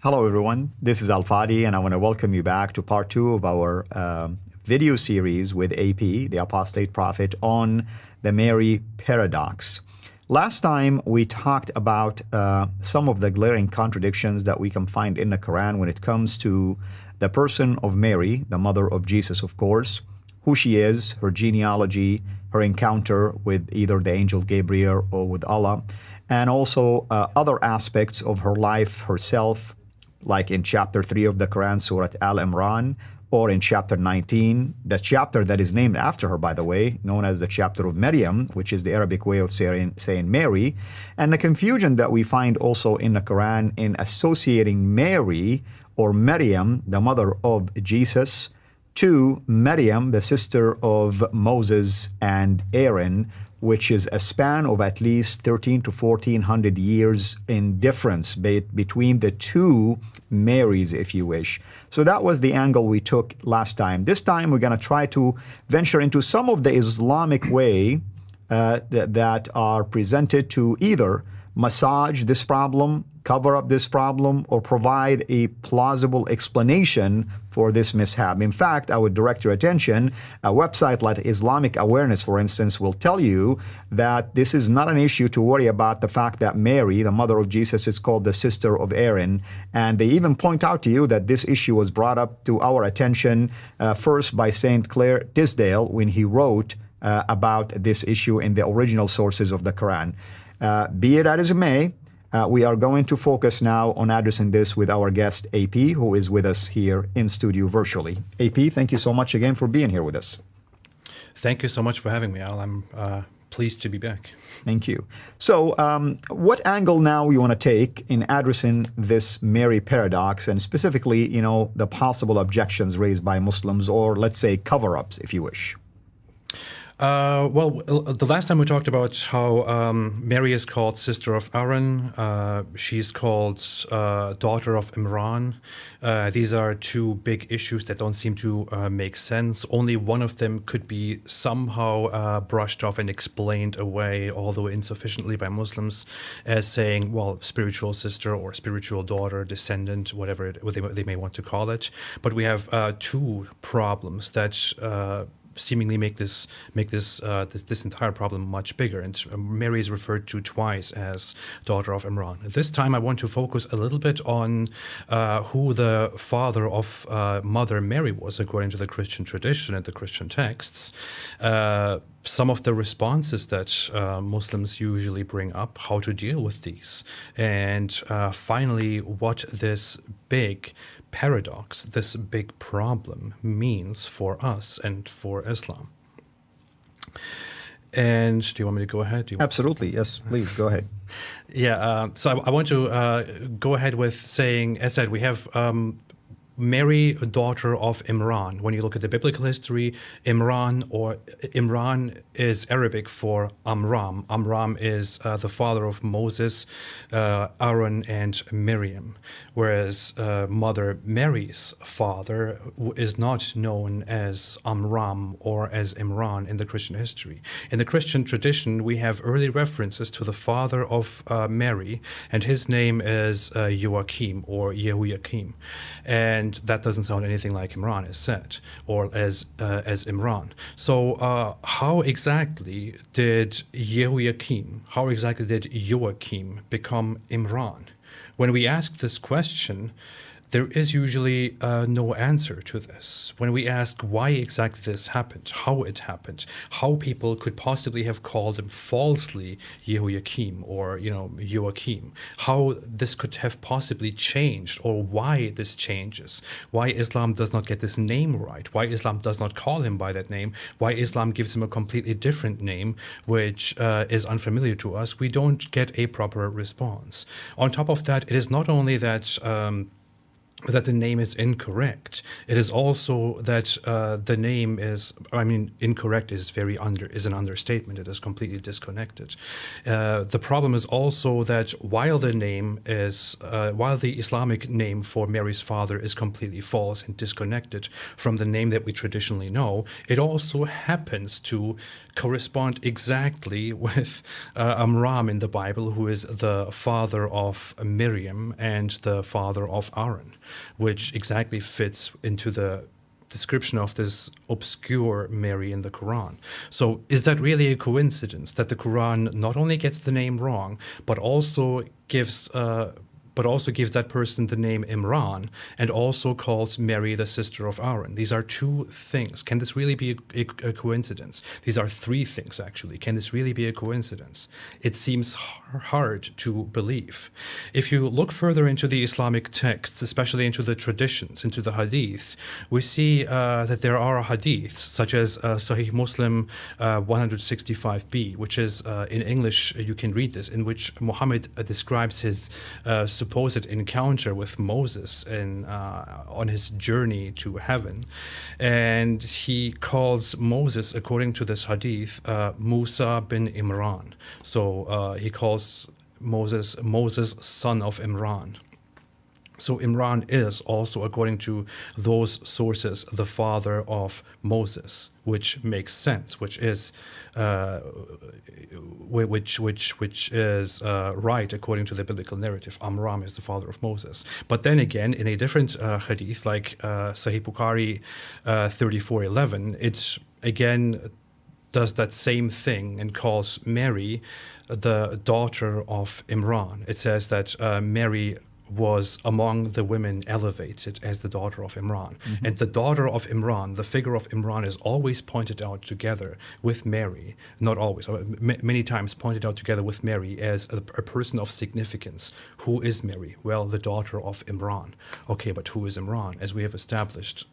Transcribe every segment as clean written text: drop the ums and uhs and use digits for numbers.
Hello, everyone. This is Al Fadi, and I want to welcome you back to part two of our video series with AP, the apostate prophet, on the Mary paradox. Last time, we talked about some of the glaring contradictions that we can find in the Quran when it comes to the person of Mary, the mother of Jesus, of course, who she is, her genealogy, her encounter with either the angel Gabriel or with Allah, and also other aspects of her life herself, like in chapter 3 of the Quran, Surah Al-Imran, or in chapter 19, the chapter that is named after her, by the way, known as the chapter of Maryam, which is the Arabic way of saying Mary, and the confusion that we find also in the Quran in associating Mary or Maryam, the mother of Jesus, to Maryam, the sister of Moses and Aaron, which is a span of at least 13 to 1400 years in difference between the two Marys, if you wish. So that was the angle we took last time. This time we're going to try to venture into some of the Islamic way that are presented to either massage this problem, cover up this problem, or provide a plausible explanation for this mishap. In fact, I would direct your attention, a website like Islamic Awareness, for instance, will tell you that this is not an issue to worry about the fact that Mary, the mother of Jesus, is called the sister of Aaron. And they even point out to you that this issue was brought up to our attention first by St. Clair Tisdale when he wrote about this issue in the original sources of the Quran. Be it as it may, we are going to focus now on addressing this with our guest, AP, who is with us here in studio virtually. AP, thank you so much again for being here with us. Thank you so much for having me, Al. I'm pleased to be back. Thank you. So what angle now you want to take in addressing this Mary paradox, and specifically, the possible objections raised by Muslims, or let's say cover-ups, if you wish? Well, the last time we talked about how Mary is called sister of Aaron, she's called daughter of Imran. These are two big issues that don't seem to make sense. Only one of them could be somehow brushed off and explained away, although insufficiently by Muslims, as saying, well, spiritual sister or spiritual daughter, descendant, whatever they may want to call it. But we have two problems that seemingly make this entire problem much bigger. And Mary is referred to twice as daughter of Imran. This time I want to focus a little bit on who the father of Mother Mary was according to the Christian tradition and the Christian texts. Some of the responses that Muslims usually bring up, how to deal with these, and finally what this big paradox, this big problem means for us and for Islam. And do you want me to go ahead? Absolutely, yes, please, go ahead. Yeah, so I want to go ahead with saying, as said, we have Mary, daughter of Imran. When you look at the biblical history, Imran is Arabic for Amram. Amram is the father of Moses, Aaron, and Miriam. Whereas Mother Mary's father is not known as Amram or as Imran in the Christian history. In the Christian tradition, we have early references to the father of Mary, and his name is Joachim or Yehoiakim. And that doesn't sound anything like Imran, as said, or as Imran. So how exactly did Joachim become Imran? When we ask this question, there is usually no answer to this. When we ask why exactly this happened, how it happened, how people could possibly have called him falsely Yehoiakim or, Joachim, how this could have possibly changed, or why this changes, why Islam does not get this name right, why Islam does not call him by that name, why Islam gives him a completely different name, which is unfamiliar to us, we don't get a proper response. On top of that, it is not only that that the name is incorrect. It is also that the name is, I mean, incorrect is is an understatement. It is completely disconnected. The problem is also that while the Islamic name for Mary's father is completely false and disconnected from the name that we traditionally know, it also happens to correspond exactly with Amram in the Bible, who is the father of Miriam and the father of Aaron, which exactly fits into the description of this obscure Mary in the Quran. So is that really a coincidence that the Quran not only gets the name wrong, but also gives that person the name Imran, and also calls Mary the sister of Aaron? These are two things. Can this really be a coincidence? These are three things, actually. Can this really be a coincidence? It seems hard to believe. If you look further into the Islamic texts, especially into the traditions, into the hadiths, we see that there are hadiths, such as Sahih Muslim 165b, which is, in English, you can read this, in which Muhammad describes his supposed encounter with Moses on his journey to heaven. And he calls Moses, according to this hadith, Musa bin Imran. So he calls Moses son of Imran. So Imran is also, according to those sources, the father of Moses, which makes sense, which is right according to the biblical narrative. Amram is the father of Moses. But then again, in a different hadith, like Sahih Bukhari 34:11, it again does that same thing and calls Mary the daughter of Imran. It says that Mary was among the women elevated as the daughter of Imran. Mm-hmm. And the daughter of Imran, the figure of Imran, is always pointed out together with Mary, not always, many times pointed out together with Mary as a person of significance. Who is Mary? Well, the daughter of Imran. Okay, but who is Imran? As we have established,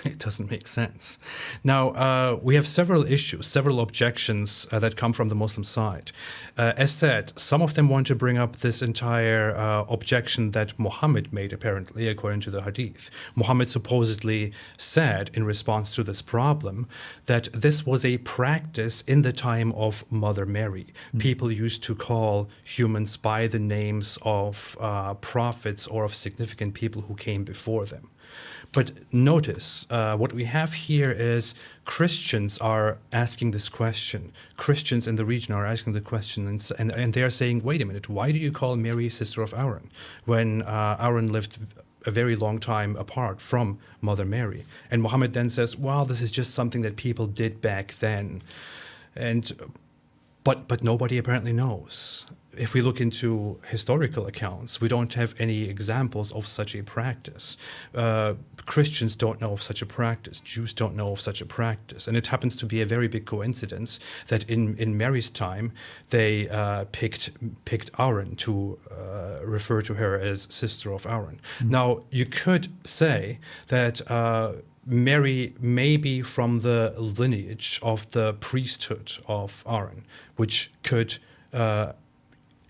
it doesn't make sense. Now, we have several issues, several objections that come from the Muslim side. As said, some of them want to bring up this entire objection that Muhammad made, apparently, according to the hadith. Muhammad supposedly said, in response to this problem, that this was a practice in the time of Mother Mary. Mm-hmm. People used to call humans by the names of prophets or of significant people who came before them. But notice, what we have here is Christians are asking this question. Christians in the region are asking the question, and they are saying, wait a minute, why do you call Mary sister of Aaron when Aaron lived a very long time apart from Mother Mary? And Muhammad then says, well, this is just something that people did back then. But nobody apparently knows. If we look into historical accounts, we don't have any examples of such a practice. Christians don't know of such a practice. Jews don't know of such a practice. And it happens to be a very big coincidence that in Mary's time, they picked Aaron to refer to her as sister of Aaron. Mm-hmm. Now, you could say that Mary may be from the lineage of the priesthood of Aaron, which could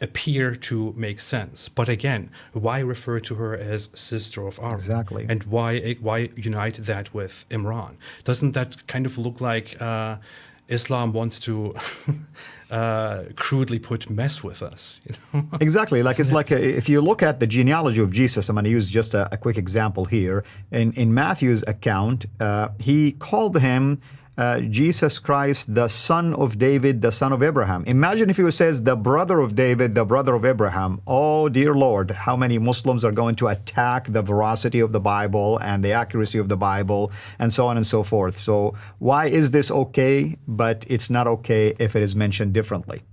appear to make sense. But again, why refer to her as sister of Aaron? Exactly. And why unite that with Imran? Doesn't that kind of look like Islam wants to crudely put mess with us? You know? Exactly. Like it's like if you look at the genealogy of Jesus, I'm going to use just a quick example here. In Matthew's account, he called him Jesus Christ, the son of David, the son of Abraham. Imagine if he says the brother of David, the brother of Abraham. Oh, dear Lord, how many Muslims are going to attack the veracity of the Bible and the accuracy of the Bible and so on and so forth. So why is this okay, but it's not okay if it is mentioned differently?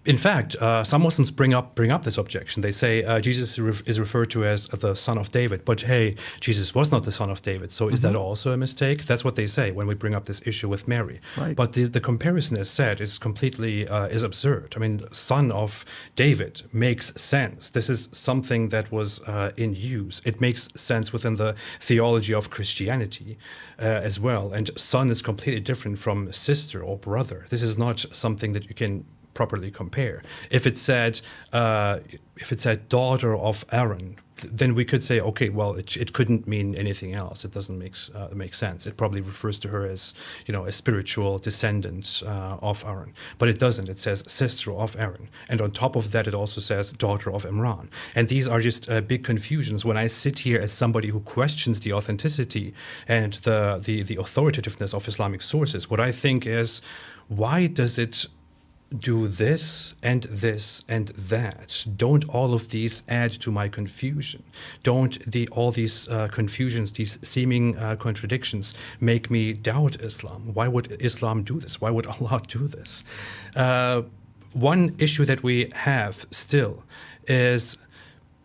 In fact, some Muslims bring up this objection. They say Jesus is referred to as the son of David, but hey, Jesus was not the son of David. So is that also a mistake? That's what they say when we bring up this issue with Mary. Right. But the comparison, as said, is completely is absurd. I mean, son of David makes sense. This is something that was in use. It makes sense within the theology of Christianity as well. And son is completely different from sister or brother. This is not something that you can properly compare. If it said daughter of Aaron, then we could say, okay, well, it couldn't mean anything else. It doesn't make sense. It probably refers to her as, a spiritual descendant of Aaron, but it doesn't. It says sister of Aaron, and on top of that, it also says daughter of Imran. And these are just big confusions. When I sit here as somebody who questions the authenticity and the authoritativeness of Islamic sources, what I think is, why does it do this and this and that? Don't all of these add to my confusion? Don't all these confusions, these seeming contradictions, make me doubt Islam? Why would Islam do this? Why would Allah do this? One issue that we have still is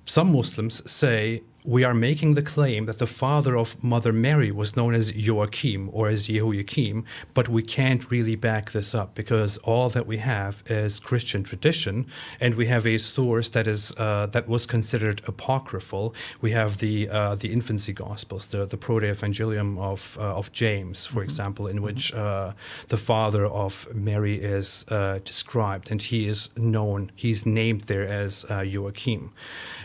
some Muslims say we are making the claim that the father of Mother Mary was known as Joachim or as Yehoiakim, but we can't really back this up because all that we have is Christian tradition, and we have a source that was considered apocryphal. We have the infancy gospels, the proto-evangelium of James, for example, in which the father of Mary is described, and he's named there as Joachim.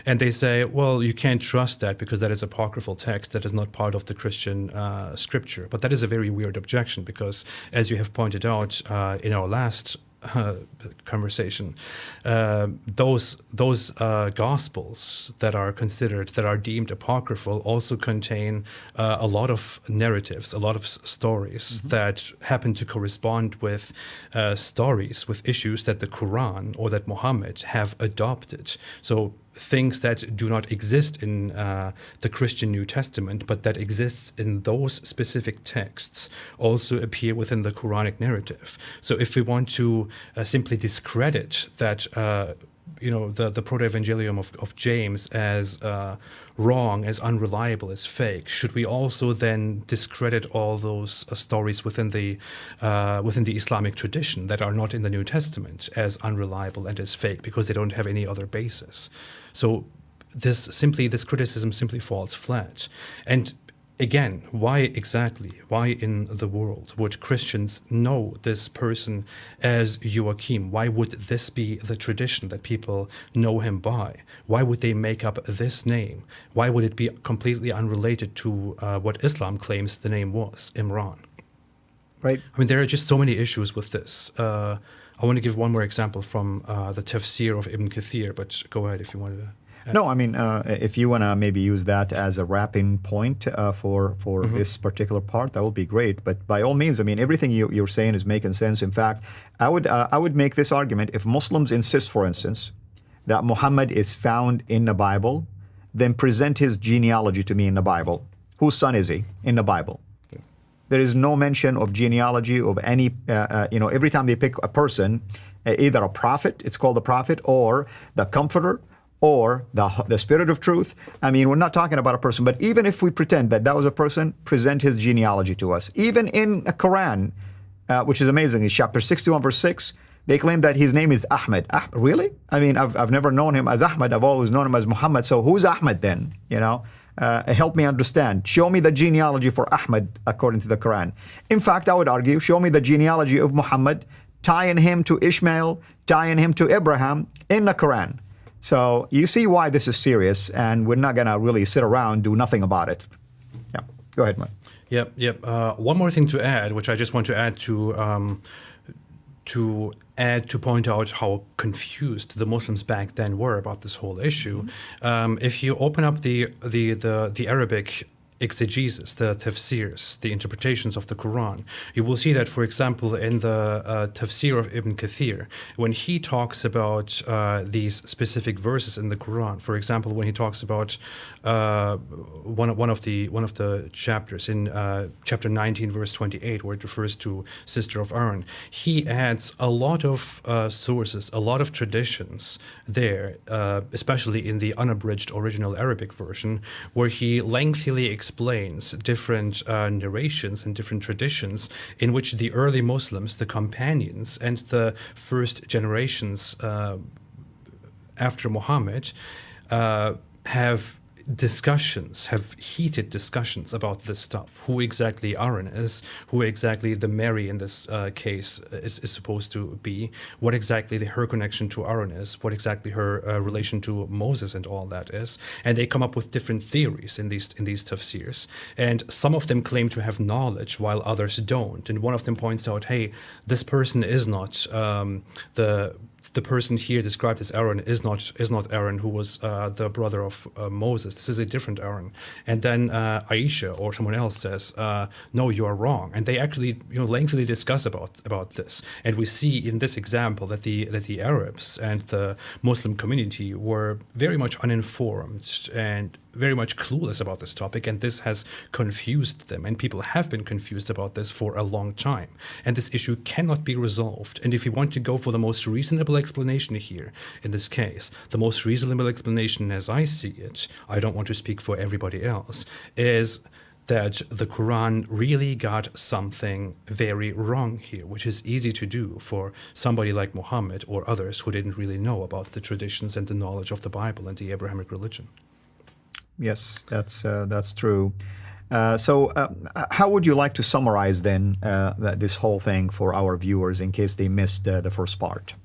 And they say, well, you can't trust that because that is apocryphal text that is not part of the Christian scripture. But that is a very weird objection because, as you have pointed out in our last conversation, those gospels that are deemed apocryphal also contain a lot of narratives, a lot of stories that happen to correspond with stories, with issues that the Quran or that Muhammad have adopted. So things that do not exist in the Christian New Testament, but that exists in those specific texts, also appear within the Quranic narrative. So if we want to simply discredit that, the proto-evangelium of James as wrong, as unreliable, as fake, should we also then discredit all those stories within the Islamic tradition that are not in the New Testament as unreliable and as fake because they don't have any other basis? So this criticism simply falls flat. And again, why in the world would Christians know this person as Joachim? Why would this be the tradition that people know him by? Why would they make up this name? Why would it be completely unrelated to what Islam claims the name was, Imran? Right. I mean, there are just so many issues with this. I want to give one more example from the tafsir of Ibn Kathir, but go ahead if you wanted to. No, I mean, if you want to maybe use that as a wrapping point for this particular part, that would be great. But by all means, I mean, everything you're saying is making sense. In fact, I would make this argument: if Muslims insist, for instance, that Muhammad is found in the Bible, then present his genealogy to me in the Bible. Whose son is he in the Bible? There is no mention of genealogy of any, every time they pick a person, either a prophet, it's called the prophet, or the comforter, or the spirit of truth. I mean, we're not talking about a person, but even if we pretend that was a person, present his genealogy to us. Even in the Quran, which is amazing, in chapter 61, verse 6, they claim that his name is Ahmed. Really? I mean, I've never known him as Ahmed. I've always known him as Muhammad. So who's Ahmed then? Help me understand. Show me the genealogy for Ahmed according to the Quran. In fact, I would argue, show me the genealogy of Muhammad, tying him to Ishmael, tying him to Abraham in the Quran. So you see why this is serious, and we're not going to really sit around, do nothing about it. Yeah, go ahead, Mike. Yep. One more thing to add, which I just want to add to point out how confused the Muslims back then were about this whole issue. If you open up the Arabic exegesis, the tafsirs, the interpretations of the Quran, you will see that, for example, in the tafsir of Ibn Kathir, when he talks about these specific verses in the Quran, for example, when he talks about one of the chapters in chapter 19, verse 28, where it refers to sister of Aaron, he adds a lot of sources, a lot of traditions there, especially in the unabridged original Arabic version, where he lengthily explains different narrations and different traditions in which the early Muslims, the companions, and the first generations after Muhammad have discussions, heated discussions about this stuff. Who exactly Aaron is, who exactly the Mary in this case is supposed to be, what exactly her connection to Aaron is, what exactly her relation to Moses and all that is. And they come up with different theories in these tafsirs. And some of them claim to have knowledge while others don't. And one of them points out, hey, this person is not the person here described as Aaron is not Aaron, who was the brother of Moses. This is a different Aaron. And then Aisha or someone else says, no, you are wrong. And they actually lengthily discuss about this. And we see in this example that the Arabs and the Muslim community were very much uninformed and very much clueless about this topic, and this has confused them, and people have been confused about this for a long time, and this issue cannot be resolved. And if you want to go for the most reasonable explanation here, in this case, the most reasonable explanation as I see it, I don't want to speak for everybody else, is that the Quran really got something very wrong here, which is easy to do for somebody like Muhammad or others who didn't really know about the traditions and the knowledge of the Bible and the Abrahamic religion. Yes, that's true. So how would you like to summarize then this whole thing for our viewers in case they missed the first part?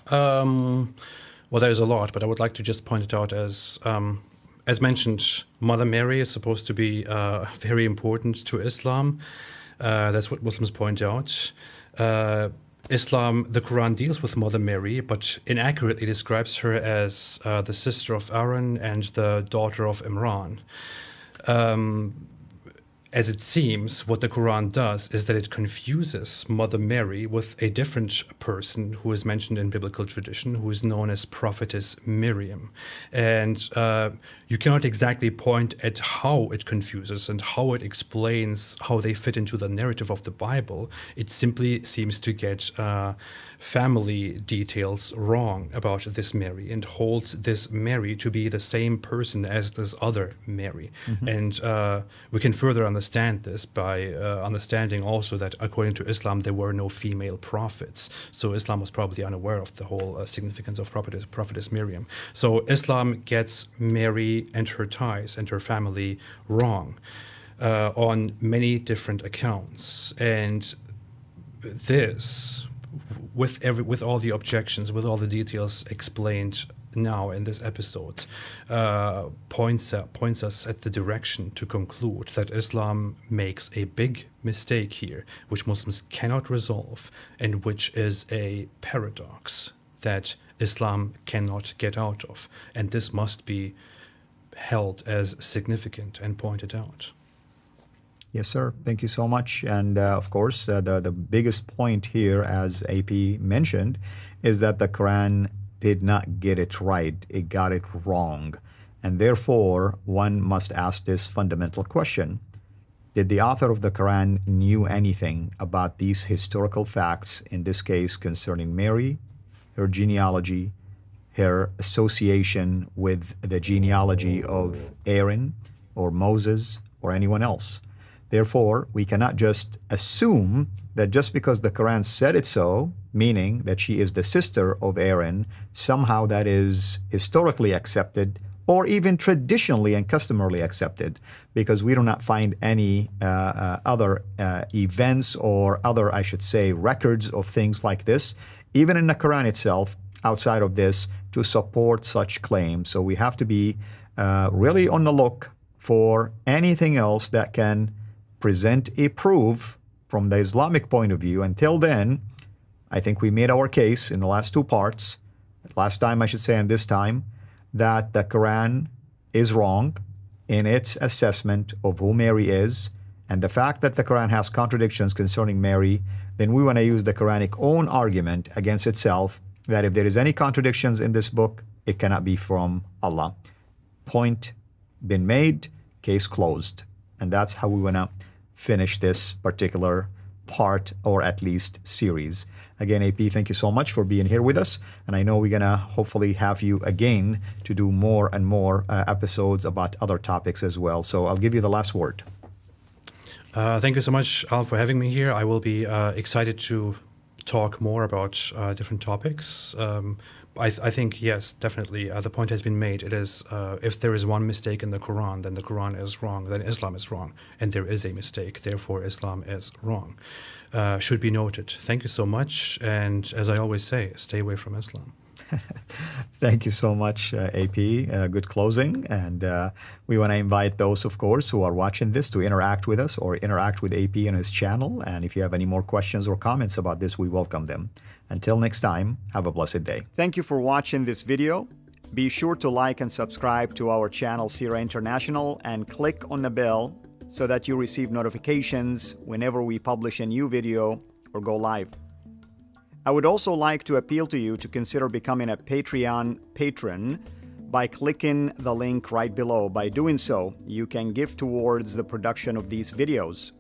Well, there's a lot, but I would like to just point it out as mentioned, Mother Mary is supposed to be very important to Islam. That's what Muslims point out. Islam, the Quran deals with Mother Mary, but inaccurately describes her as the sister of Aaron and the daughter of Imran. As it seems, what the Quran does is that it confuses Mother Mary with a different person who is mentioned in biblical tradition, who is known as Prophetess Miriam. And you cannot exactly point at how it confuses and how it explains how they fit into the narrative of the Bible. It simply seems to get family details wrong about this Mary and holds this Mary to be the same person as this other Mary. Mm-hmm. And we can further understand this by understanding also that according to Islam, there were no female prophets. So Islam was probably unaware of the whole significance of prophetess Miriam. So Islam gets Mary and her ties and her family wrong on many different accounts. And this, with all the objections, with all the details explained now in this episode, points us at the direction to conclude that Islam makes a big mistake here, which Muslims cannot resolve, and which is a paradox that Islam cannot get out of. And this must be held as significant and pointed out. Yes, sir. Thank you so much. And of course, the biggest point here, as AP mentioned, is that the Quran did not get it right. It got it wrong. And therefore, one must ask this fundamental question. Did the author of the Quran knew anything about these historical facts, in this case concerning Mary, her genealogy, her association with the genealogy of Aaron or Moses or anyone else? Therefore, we cannot just assume that just because the Quran said it so, meaning that she is the sister of Aaron, somehow that is historically accepted or even traditionally and customarily accepted, because we do not find any other events or other, I should say, records of things like this, even in the Quran itself, outside of this, to support such claims. So we have to be really on the look for anything else that can present a proof from the Islamic point of view. Until then, I think we made our case in the last two parts, last time I should say and this time, that the Quran is wrong in its assessment of who Mary is, and the fact that the Quran has contradictions concerning Mary, then we want to use the Quranic own argument against itself, that if there is any contradictions in this book, it cannot be from Allah. Point been made, case closed. And that's how we want to finish this particular part, or at least series. Again, AP, thank you so much for being here with us. And I know we're going to hopefully have you again to do more and more episodes about other topics as well. So I'll give you the last word. Thank you so much, Al, for having me here. I will be excited to talk more about different topics. I think, yes, definitely, the point has been made. It is, if there is one mistake in the Quran, then the Quran is wrong, then Islam is wrong. And there is a mistake, therefore Islam is wrong. Should be noted. Thank you so much. And as I always say, stay away from Islam. Thank you so much, AP. Good closing. And we want to invite those, of course, who are watching this to interact with us or interact with AP and his channel. And if you have any more questions or comments about this, we welcome them. Until next time, have a blessed day. Thank you for watching this video. Be sure to like and subscribe to our channel, Sira International, and click on the bell so that you receive notifications whenever we publish a new video or go live. I would also like to appeal to you to consider becoming a Patreon patron by clicking the link right below. By doing so, you can give towards the production of these videos.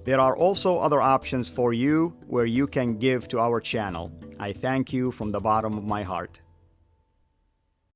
There are also other options for you where you can give to our channel. I thank you from the bottom of my heart.